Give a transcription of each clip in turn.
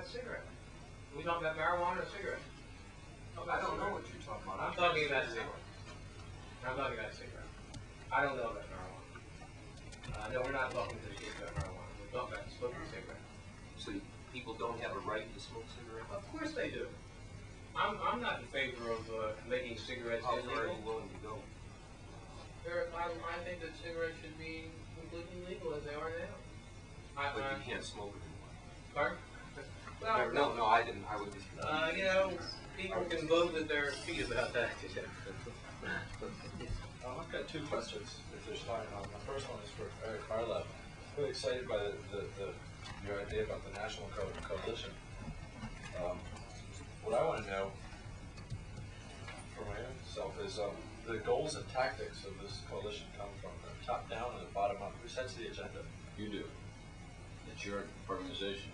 about cigarettes. We talking about marijuana or cigarettes? I don't know what you're talking about. I'm talking about cigarettes. I'm talking about cigarettes. I don't know about marijuana. No, we're not talking to this about marijuana. We're talking about smoking cigarettes. So people don't have a right to smoke cigarettes? Of course they do. I'm not in favor of making cigarettes How illegal. far are you willing to go? I think that cigarettes should be completely legal as they are now. But you can't smoke it anymore. Pardon? Well, No, I didn't. I would just. you know, people can vote with their feet about that. I've got two questions, if there's time. The first one is for Eric Harlow. I'm really excited by your idea about the National Coalition. What I want to know for my own self is the goals and tactics of this coalition come from the top down and the bottom up. Who sets the agenda? You do. It's your organization.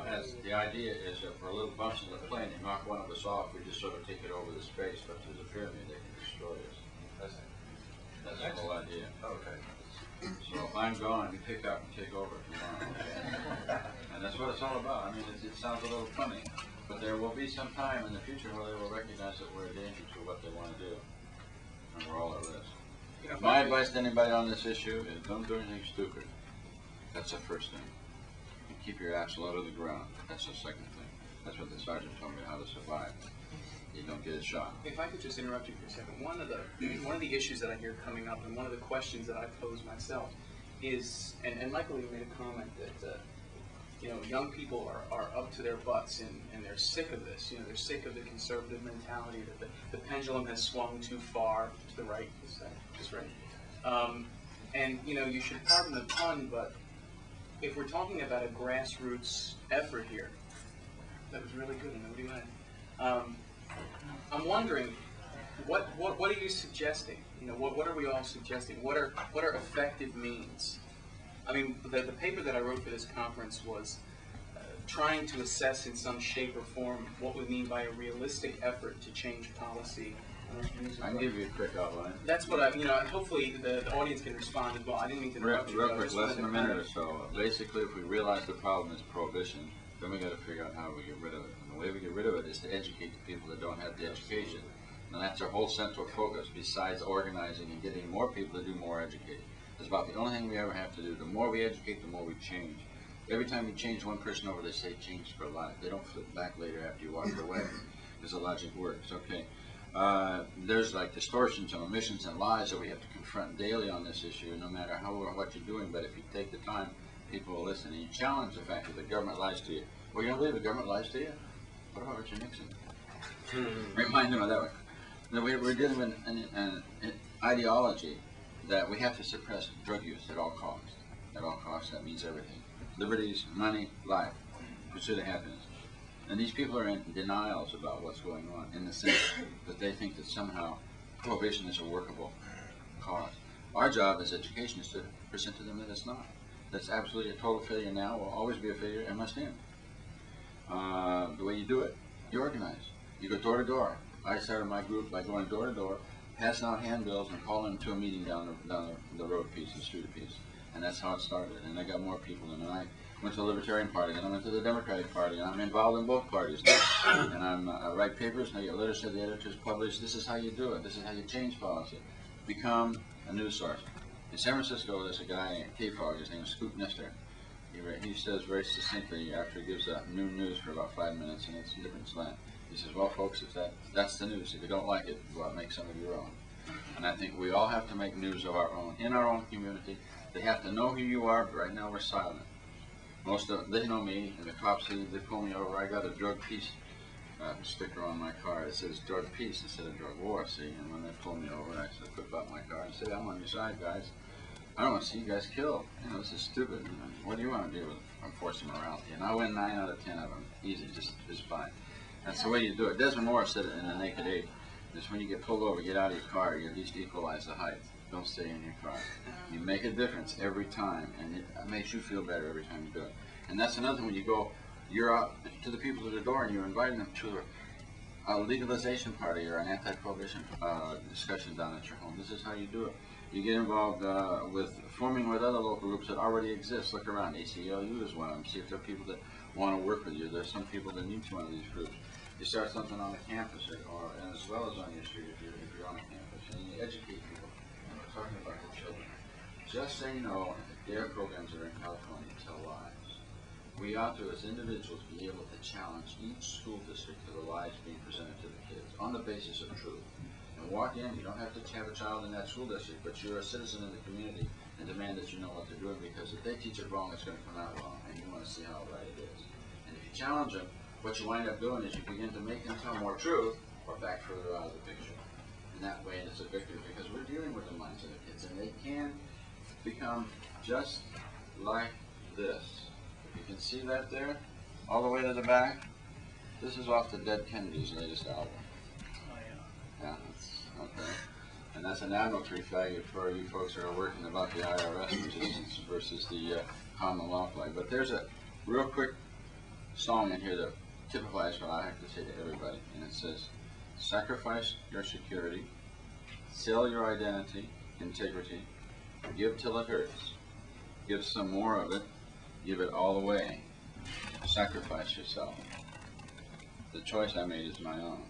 As the idea is that for a little bumps in the plane, you knock one of us off, we just sort of take it over the space, but through the pyramid, they can destroy us. That's the whole idea. Okay. So if I'm gone, you pick up and take over tomorrow. And that's what it's all about. I mean, it sounds a little funny, but there will be some time in the future where they will recognize that we're a danger to what they want to do, and we're all at risk. You know, my advice to anybody on this issue is don't do anything stupid. That's the first thing. And keep your ass low to the ground. That's the second thing. That's what the sergeant told me how to survive. You don't get shot. If I could just interrupt you for a second, one of the issues that I hear coming up, and one of the questions that I pose myself, is, and Michael, you made a comment that you know, young people are up to their butts and they're sick of this. You know, they're sick of the conservative mentality that the pendulum has swung too far to the right. Is that just right? And you know, you should pardon the pun, but if we're talking about a grassroots effort here, that was really good and nobody went. I'm wondering, what are you suggesting? You know, what are we all suggesting? What are effective means? I mean, the paper that I wrote for this conference was trying to assess in some shape or form what we mean by a realistic effort to change policy. I can give you a quick outline. That's what you know, hopefully the audience can respond as well. I didn't mean to interrupt you. Real quick, less than a minute or so. Basically, if we realize the problem is prohibition, then we got to figure out how we get rid of it. And the way we get rid of it is to educate the people that don't have the education. And that's our whole central focus, besides organizing and getting more people to do more educating. It's about the only thing we ever have to do. The more we educate, the more we change. Every time you change one person over, they say change for life. They don't flip back later after you walk away, because the logic works. Okay. There's like distortions and omissions and lies that we have to confront daily on this issue, no matter how or what you're doing. But if you take the time, people will listen. And you challenge the fact that the government lies to you. Well, you don't believe the government lies to you? What about Richard Nixon? Remind them of that one. No, we're dealing with an ideology that we have to suppress drug use at all costs. At all costs, that means everything. Liberties, money, life, pursuit of happiness. And these people are in denials about what's going on, in the sense that they think that somehow prohibition is a workable cause. Our job as education is to present to them that it's not. That's absolutely a total failure now, will always be a failure, and must end. The way you do it, you organize. You go door to door. I started my group by going door to door, passing out handbills and calling them to a meeting down the road a piece, the street a piece. And that's how it started. And I got more people in. And I went to the Libertarian Party, and I went to the Democratic Party, and I'm involved in both parties now. And I write papers, and I get letters to the editors published. This is how you do it. This is how you change policy. Become a news source. In San Francisco, there's a guy in K-Fog, his name is Scoop Nestor. He says very succinctly, after he gives new news for about 5 minutes, and it's a different slant. He says, well, folks, if that's the news. If you don't like it, go out and make some of your own. And I think we all have to make news of our own, in our own community. They have to know who you are, but right now we're silent. Most of them, they know me, and the cops, they pull me over. I got a drug peace sticker on my car. It says drug peace instead of drug war, see? And when they pull me over, I said, whip out my car and say, I'm on your side, guys. I don't want to see you guys killed. You know, this is stupid. You know, what do you want to do with enforcing morality? And I win 9 out of 10 of them. Easy, just fine. That's the way you do it. Desmond Morris said it in The Naked Ape. Is when you get pulled over, get out of your car, you at least equalize the height. Don't stay in your car. You make a difference every time, and it makes you feel better every time you do it. And that's another thing, when you go, you're out to the people at the door, and you're inviting them to a legalization party or an anti-prohibition discussion down at your home. This is how you do it. You get involved with forming with other local groups that already exist. Look around. ACLU is one of them. See if there are people that want to work with you. There's some people that need to one of these groups. You start something on the campus, or and as well as on your street if you're on a campus, and you educate people. And we're talking about the children. Just say no, and the DARE programs that are in California tell lies. We ought to, as individuals, be able to challenge each school district to the lies being presented to the kids on the basis of truth. And walk in, you don't have to have a child in that school district, but you're a citizen in the community and demand that you know what they're doing, because if they teach it wrong, it's going to come out wrong, and you want to see how right it is. And if you challenge them, what you wind up doing is you begin to make them tell more truth or back further out of the picture. And that way it's a victory, because we're dealing with the minds of the kids, and they can become just like this. If you can see that there, all the way to the back, this is off the Dead Kennedy's latest album. Oh, yeah. Yeah, that's okay. And that's an admiralty flag for you folks who are working about the IRS resistance versus the common law flag. But there's a real quick song in here that typifies what I have to say to everybody, and it says, sacrifice your security, sell your identity, integrity, give till it hurts, give some more of it, give it all away, sacrifice yourself. The choice I made is my own.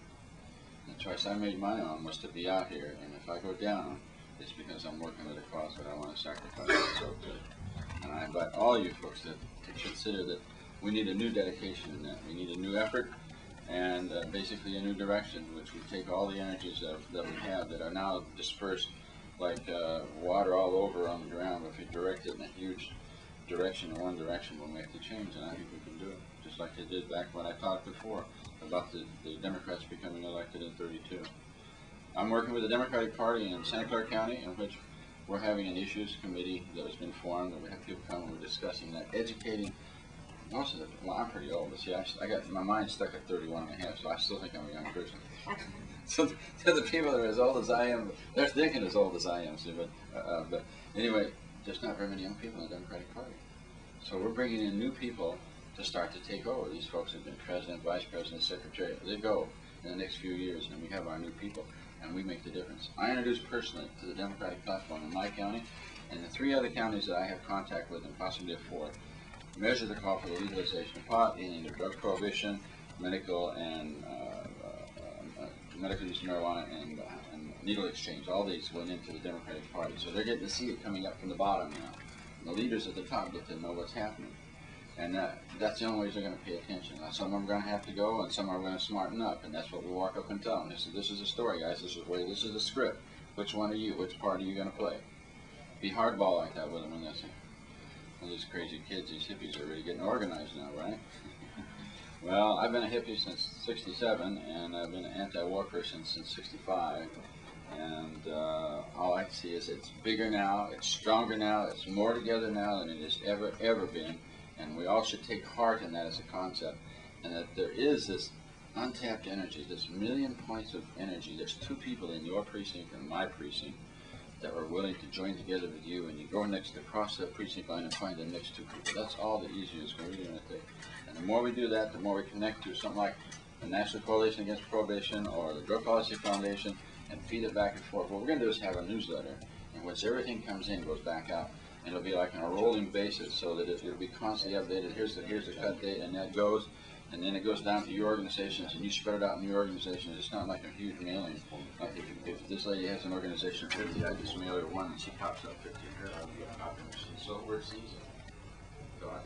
The choice I made my own was to be out here, and if I go down, it's because I'm working with a cause that I want to sacrifice myself to. And I invite all you folks to consider that we need a new dedication in that. We need a new effort, and basically a new direction, which we take all the energies that we have that are now dispersed like water all over on the ground. If we direct it in a huge direction, in one direction, we'll make the change, and I think we can do it. Just like they did back when I talked before about the Democrats becoming elected in '32. I'm working with the Democratic Party in Santa Clara County, in which we're having an issues committee that has been formed, and we have people come and we're discussing that, educating most of the, well, I'm pretty old, but see, I got my mind stuck at 31 and a half, so I still think I'm a young person. So the people that are as old as I am, they're thinking as old as I am, see, but anyway, there's not very many young people in the Democratic Party. So we're bringing in new people to start to take over. These folks have been president, vice president, secretary. They go in the next few years, and we have our new people, and we make the difference. I introduced personally to the Democratic platform in my county, and the 3 other counties that I have contact with, and possibly a 4th, measure the call for the legalization of pot, meaning the drug prohibition, medical and medical use of marijuana, and needle exchange. All these went into the Democratic Party, so they're getting to see it coming up from the bottom now. And the leaders at the top get to know what's happening, and that's the only way they're going to pay attention. Now, some of them are going to have to go, and some are going to smarten up, and that's what we walk up and tell them. This is a story, guys. This is a script. Which one are you? Which part are you going to play? Be hardball like that with them when they say, well, these crazy kids, these hippies are really getting organized now, right? Well, I've been a hippie since '67, and I've been an anti-war person since '65, and all I see is it's bigger now, it's stronger now, it's more together now than it has ever been, and we all should take heart in that as a concept, and that there is this untapped energy, this million points of energy. There's 2 people in your precinct and my precinct that are willing to join together with you, and you go across the precinct line and find the next 2 people. That's all the easier it's really going to take. And the more we do that, the more we connect to something like the National Coalition Against Prohibition or the Drug Policy Foundation, and feed it back and forth. What we're going to do is have a newsletter in which everything comes in, goes back out, and it'll be like on a rolling basis, so that it'll be constantly updated. Here's the cut date, and that goes, and then it goes down to your organizations, and you spread it out in your organizations. It's not like a huge mailing. Like if this lady has an organization of 50, I just mail her one, and she pops up 50 here. I'll be a copy machine. So it works easy. So I